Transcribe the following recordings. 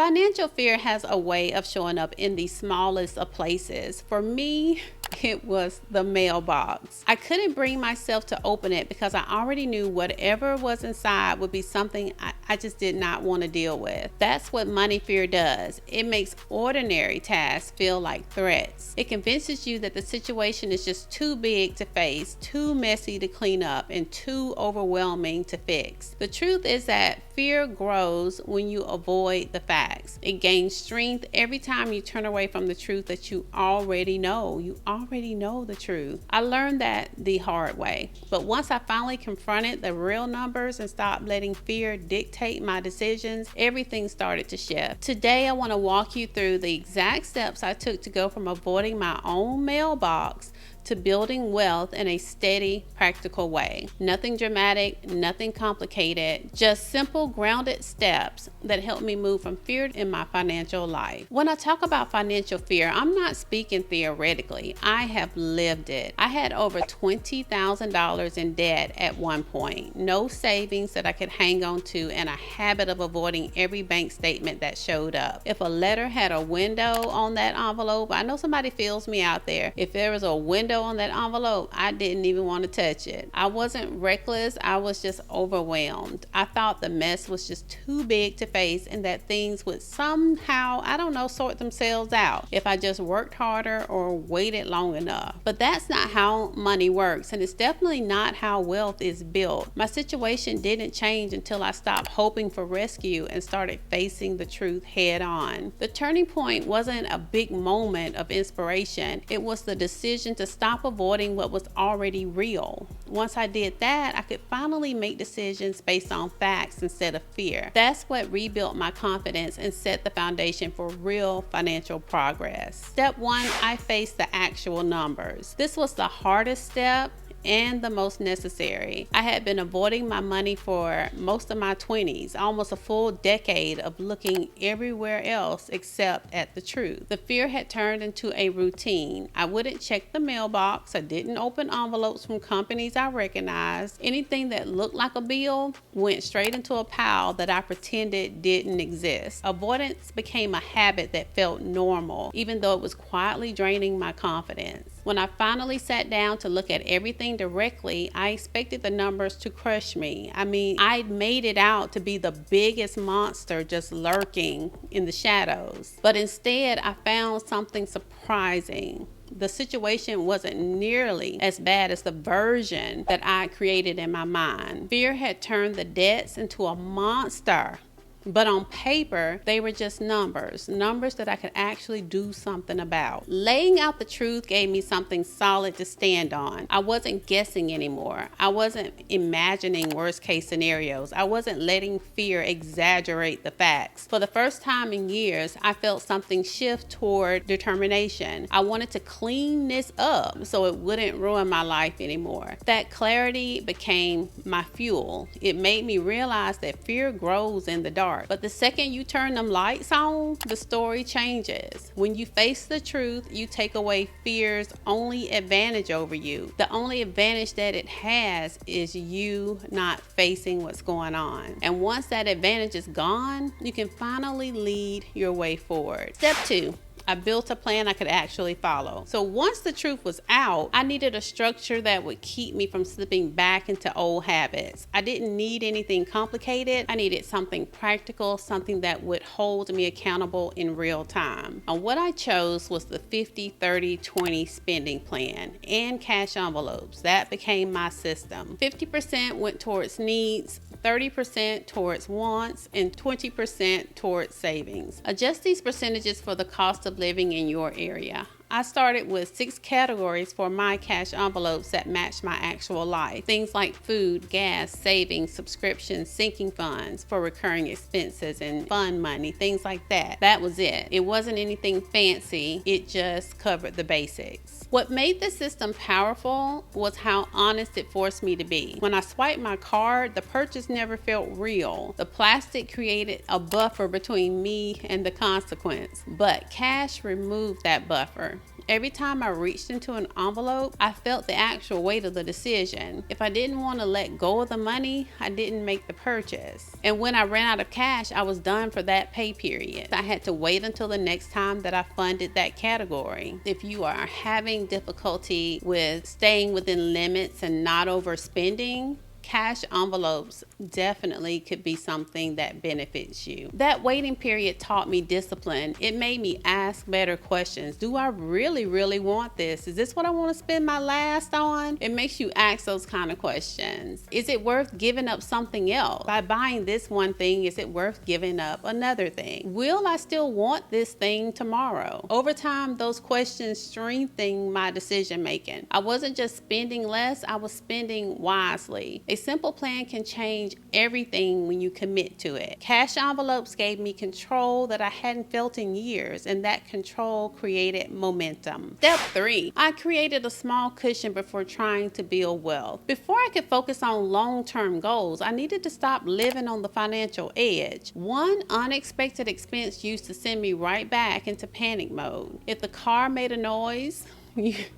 Financial fear has a way of showing up in the smallest of places. For me, it was the mailbox. I couldn't bring myself to open it because I already knew whatever was inside would be something I just did not want to deal with. That's what money fear does. It makes ordinary tasks feel like threats. It convinces you that the situation is just too big to face, too messy to clean up, and too overwhelming to fix. The truth is that fear grows when you avoid the facts. It gains strength every time you turn away from the truth that you already know. You already know the truth. I learned that the hard way. But once I finally confronted the real numbers and stopped letting fear dictate my decisions, everything started to shift. Today, I want to walk you through the exact steps I took to go from avoiding my own mailbox to building wealth in a steady, practical way. Nothing dramatic, nothing complicated, just simple, grounded steps that help me move from fear in my financial life. When I talk about financial fear, I'm not speaking theoretically. I have lived it. I had over $20,000 in debt at one point, no savings that I could hang on to, and a habit of avoiding every bank statement that showed up. If a letter had a window on that envelope, I know somebody feels me out there. If there was a window on that envelope, I didn't even want to touch it. I wasn't reckless, I was just overwhelmed. I thought the mess was just too big to face and that things would somehow, sort themselves out if I just worked harder or waited long enough. But that's not how money works, and it's definitely not how wealth is built. My situation didn't change until I stopped hoping for rescue and started facing the truth head on. The turning point wasn't a big moment of inspiration. It was the decision to stop avoiding what was already real. Once I did that, I could finally make decisions based on facts instead of fear. That's what rebuilt my confidence and set the foundation for real financial progress. Step 1, I faced the actual numbers. This was the hardest step and the most necessary. I had been avoiding my money for most of my 20s, almost a full decade of looking everywhere else except at the truth. The fear had turned into a routine. I wouldn't check the mailbox. I didn't open envelopes from companies I recognized. Anything that looked like a bill went straight into a pile that I pretended didn't exist. Avoidance became a habit that felt normal, even though it was quietly draining my confidence. When I finally sat down to look at everything directly, I expected the numbers to crush me. I'd made it out to be the biggest monster just lurking in the shadows. But instead, I found something surprising. The situation wasn't nearly as bad as the version that I created in my mind. Fear had turned the debts into a monster. But on paper, they were just numbers that I could actually do something about. Laying out the truth gave me something solid to stand on. I wasn't guessing anymore. I wasn't imagining worst case scenarios. I wasn't letting fear exaggerate the facts. For the first time in years, I felt something shift toward determination. I wanted to clean this up so it wouldn't ruin my life anymore. That clarity became my fuel. It made me realize that fear grows in the dark. But the second you turn them lights on, the story changes. When you face the truth, you take away fear's only advantage over you. The only advantage that it has is you not facing what's going on. And once that advantage is gone, you can finally lead your way forward. Step 2. I built a plan I could actually follow. So once the truth was out, I needed a structure that would keep me from slipping back into old habits. I didn't need anything complicated. I needed something practical, something that would hold me accountable in real time. And what I chose was the 50-30-20 spending plan and cash envelopes. That became my system. 50% went towards needs, 30% towards wants, and 20% towards savings. Adjust these percentages for the cost of living in your area. I started with 6 categories for my cash envelopes that matched my actual life. Things like food, gas, savings, subscriptions, sinking funds for recurring expenses, and fund money, things like that. That was it. It wasn't anything fancy. It just covered the basics. What made the system powerful was how honest it forced me to be. When I swiped my card, the purchase never felt real. The plastic created a buffer between me and the consequence, but cash removed that buffer. Every time I reached into an envelope, I felt the actual weight of the decision. If I didn't want to let go of the money, I didn't make the purchase. And when I ran out of cash, I was done for that pay period. I had to wait until the next time that I funded that category. If you are having difficulty with staying within limits and not overspending, cash envelopes definitely could be something that benefits you. That waiting period taught me discipline. It made me ask better questions. Do I really want this? Is this what I want to spend my last on? It makes you ask those kind of questions. Is it worth giving up something else? By buying this one thing, is it worth giving up another thing? Will I still want this thing tomorrow? Over time, those questions strengthen my decision making. I wasn't just spending less, I was spending wisely. A simple plan can change everything when you commit to it. Cash envelopes gave me control that I hadn't felt in years, and that control created momentum. Step 3, I created a small cushion before trying to build wealth. Before I could focus on long-term goals, I needed to stop living on the financial edge. One unexpected expense used to send me right back into panic mode. If the car made a noise,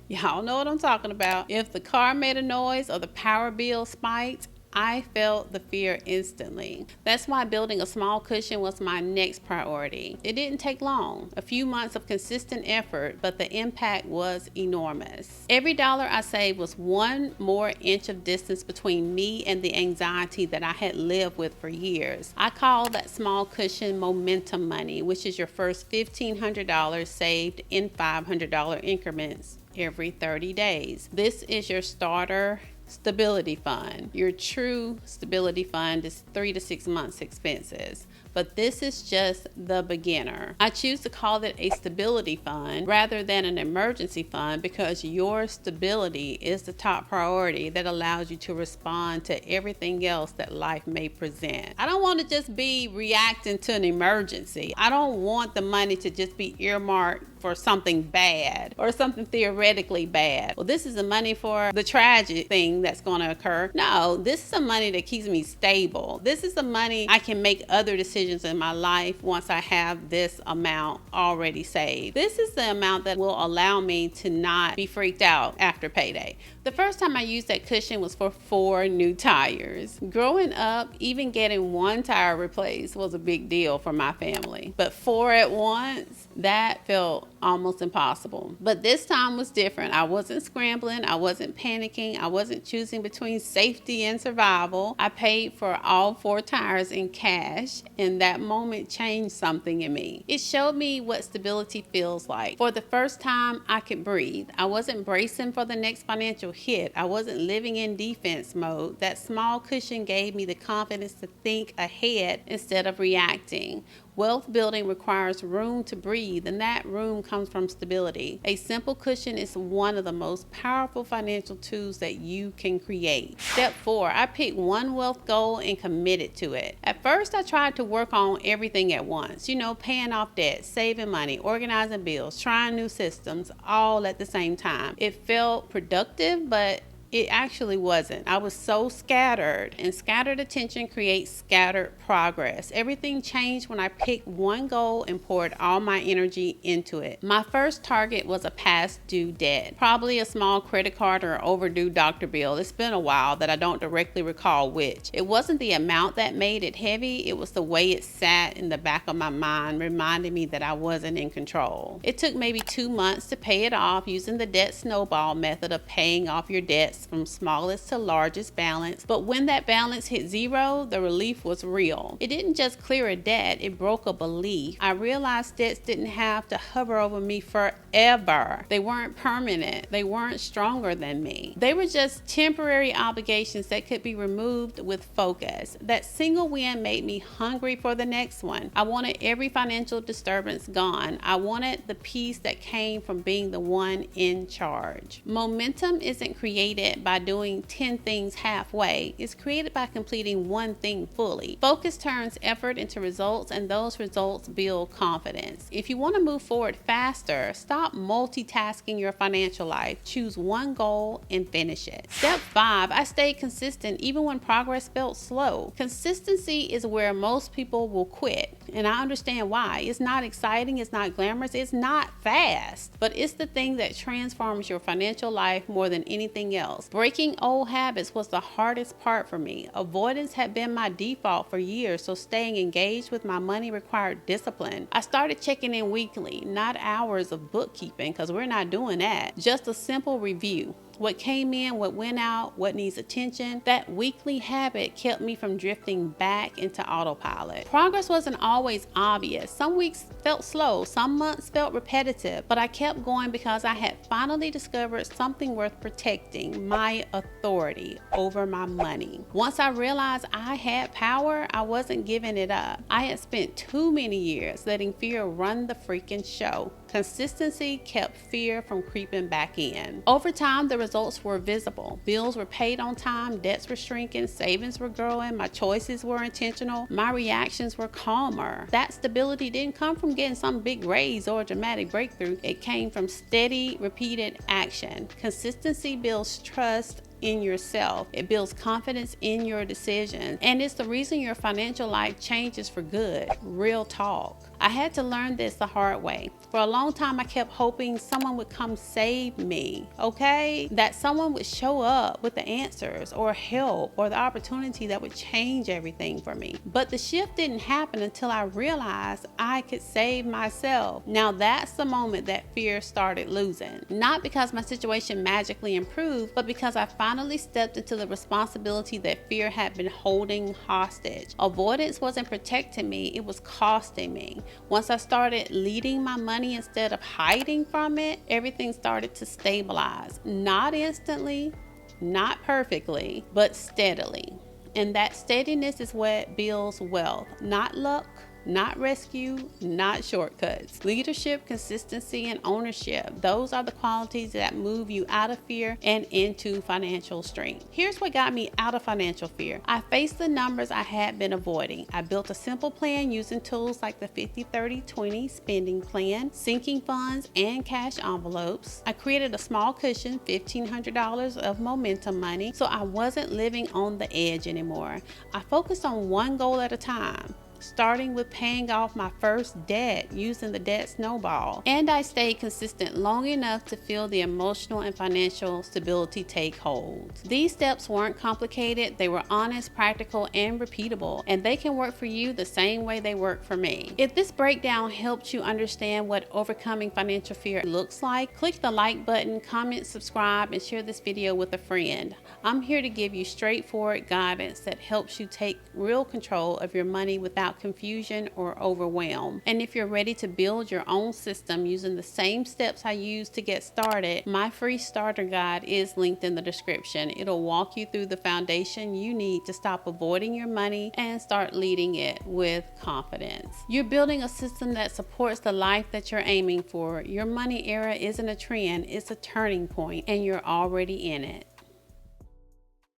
y'all know what I'm talking about. If the car made a noise or the power bill spiked, I felt the fear instantly. That's why building a small cushion was my next priority. It didn't take long, a few months of consistent effort, but the impact was enormous. Every dollar I saved was one more inch of distance between me and the anxiety that I had lived with for years. I call that small cushion momentum money, which is your first $1,500 saved in $500 increments every 30 days. This is your starter stability fund. Your true stability fund is 3 to 6 months expenses, but this is just the beginner. I choose to call it a stability fund rather than an emergency fund because your stability is the top priority that allows you to respond to everything else that life may present. I don't want to just be reacting to an emergency. I don't want the money to just be earmarked for something bad or something theoretically bad. Well, this is the money for the tragic thing that's going to occur. No, this is the money that keeps me stable. This is the money I can make other decisions in my life once I have this amount already saved. This is the amount that will allow me to not be freaked out after payday. The first time I used that cushion was for 4 new tires. Growing up, even getting 1 tire replaced was a big deal for my family. But 4 at once, that felt almost impossible. But this time was different. I wasn't scrambling. I wasn't panicking. I wasn't choosing between safety and survival. I paid for all 4 tires in cash, and that moment changed something in me. It showed me what stability feels like. For the first time, I could breathe. I wasn't bracing for the next financial hit. I wasn't living in defense mode. That small cushion gave me the confidence to think ahead instead of reacting. Wealth building requires room to breathe, and that room comes from stability. A simple cushion is one of the most powerful financial tools that you can create. Step 4, I picked one wealth goal and committed to it. At first, I tried to work on everything at once. Paying off debt, saving money, organizing bills, trying new systems, all at the same time. It felt productive, but it actually wasn't. I was so scattered, and scattered attention creates scattered progress. Everything changed when I picked one goal and poured all my energy into it. My first target was a past due debt, probably a small credit card or overdue doctor bill. It's been a while that I don't directly recall which. It wasn't the amount that made it heavy, it was the way it sat in the back of my mind, reminding me that I wasn't in control. It took maybe 2 months to pay it off using the debt snowball method of paying off your debts from smallest to largest balance. But when that balance hit 0, the relief was real. It didn't just clear a debt, it broke a belief. I realized debts didn't have to hover over me forever. They weren't permanent. They weren't stronger than me. They were just temporary obligations that could be removed with focus. That single win made me hungry for the next one. I wanted every financial disturbance gone. I wanted the peace that came from being the one in charge. Momentum isn't created created by doing 10 things halfway. It's created by completing one thing fully. Focus turns effort into results, and those results build confidence. If you want to move forward faster, stop multitasking your financial life. Choose one goal and finish it. Step 5, I stayed consistent even when progress felt slow. Consistency is where most people will quit, and I understand why. It's not exciting, it's not glamorous, it's not fast, but it's the thing that transforms your financial life more than anything else. Breaking old habits was the hardest part for me. Avoidance had been my default for years, so staying engaged with my money required discipline. I started checking in weekly, not hours of bookkeeping, because we're not doing that. Just a simple review. What came in, what went out, what needs attention. That weekly habit kept me from drifting back into autopilot. Progress wasn't always obvious. Some weeks felt slow, some months felt repetitive, but I kept going because I had finally discovered something worth protecting: my authority over my money. Once I realized I had power, I wasn't giving it up. I had spent too many years letting fear run the freaking show. Consistency kept fear from creeping back in. Over time, the results were visible. Bills were paid on time, debts were shrinking, savings were growing, my choices were intentional, my reactions were calmer. That stability didn't come from getting some big raise or a dramatic breakthrough. It came from steady, repeated action. Consistency builds trust in yourself. It builds confidence in your decisions, and it's the reason your financial life changes for good. Real talk. I had to learn this the hard way. For a long time, I kept hoping someone would come save me, okay? That someone would show up with the answers or help or the opportunity that would change everything for me. But the shift didn't happen until I realized I could save myself. Now that's the moment that fear started losing. Not because my situation magically improved, but because I finally stepped into the responsibility that fear had been holding hostage. Avoidance wasn't protecting me, it was costing me. Once I started leading my money instead of hiding from it, everything started to stabilize. Not instantly, not perfectly, but steadily. And that steadiness is what builds wealth, not luck, not rescue, not shortcuts. Leadership, consistency, and ownership. Those are the qualities that move you out of fear and into financial strength. Here's what got me out of financial fear. I faced the numbers I had been avoiding. I built a simple plan using tools like the 50-30-20 spending plan, sinking funds, and cash envelopes. I created a small cushion, $1,500 of momentum money, so I wasn't living on the edge anymore. I focused on one goal at a time, starting with paying off my first debt using the debt snowball. And I stayed consistent long enough to feel the emotional and financial stability take hold. These steps weren't complicated, they were honest, practical, and repeatable, and they can work for you the same way they work for me. If this breakdown helped you understand what overcoming financial fear looks like, click the like button, comment, subscribe, and share this video with a friend. I'm here to give you straightforward guidance that helps you take real control of your money without confusion or overwhelm. And if you're ready to build your own system using the same steps I used to get started, my free starter guide is linked in the description. It'll walk you through the foundation you need to stop avoiding your money and start leading it with confidence. You're building a system that supports the life that you're aiming for. Your money era isn't a trend, it's a turning point, and you're already in it.